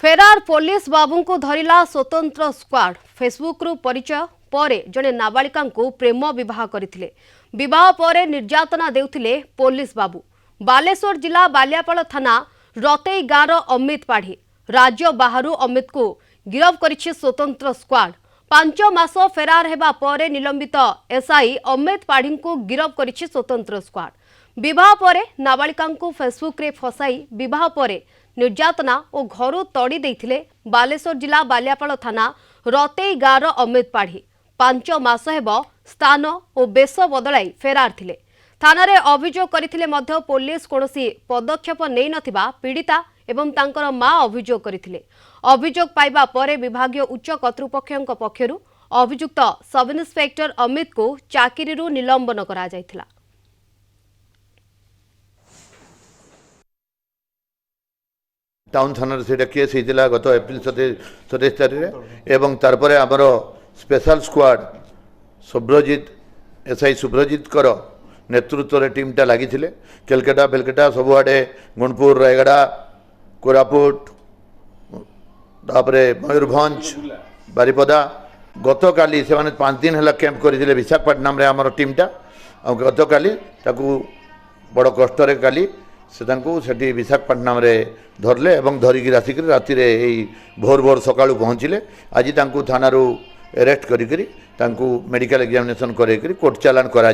फेरार police बाबू को धरिला स्वतंत्र squad. Facebook रु परिचय पर जड़े नाबालिका प्रेम विवाह करथिले। विवाह पर निर्यातना देउथिले पुलिस बाबू। बालेश्वर जिला बालियापाल थाना रतेई गाँव अमित पाढ़ी राज्य बाहर अमित को गिरफ करिछि स्वतंत्र स्क्वाड। 5 मास फेरार हेबा पर निलंबित एसआई अमित पाढ़ी को गिरफ करिछि स्वतंत्र स्क्वाड। विवाह पर नाबालिका फेसबुक रे फसाई विवाह पर निर्यातना और घर तड़ी देइथिले बालेश्वर जिला बालियापाल थाना रतेई गाँव अमित पाढ़ी। 5 मास हेब स्थान और बेश बदलाई फेरार थिले। थाना रे अभियोग करथिले मध्य पुलिस कोनोसी पदक्षेप नै नथिबा पीड़िता एवं तांकर मां अभियोग करथिले। अभियोग पाइबा परे विभागीय उच्च कर्तृपक्षक पक्षरु अभियुक्त सब इन्स्पेक्टर अमित को चाकरीरू निलंबन करा जायथिला। टाउन थाना से केस होता गत एप्रिल 27 तारीख एवं तारपरे आमर स्पेशल स्क्वाड सुब्रजित एसआई सुब्रजित कर नेतृत्व रे टीमटा लगी केलकेटा बेलकेटा सबुआडे गुणपुर रायगड़ा कोरापुट तापरे मयूरभंज बारिपदा गत काली से 5 दिन है कैंप करते विशाखापट्टनम आमर टीमटा गत काली बड़ कष्ट काली से विशाखापट्टनम धरले एवं धरिकी आसिक राति भोर भोर सकाळु पहुँचले। आज थाना अरेस्ट करी मेडिकल एग्जामिनेशन कोर्ट चालान करा।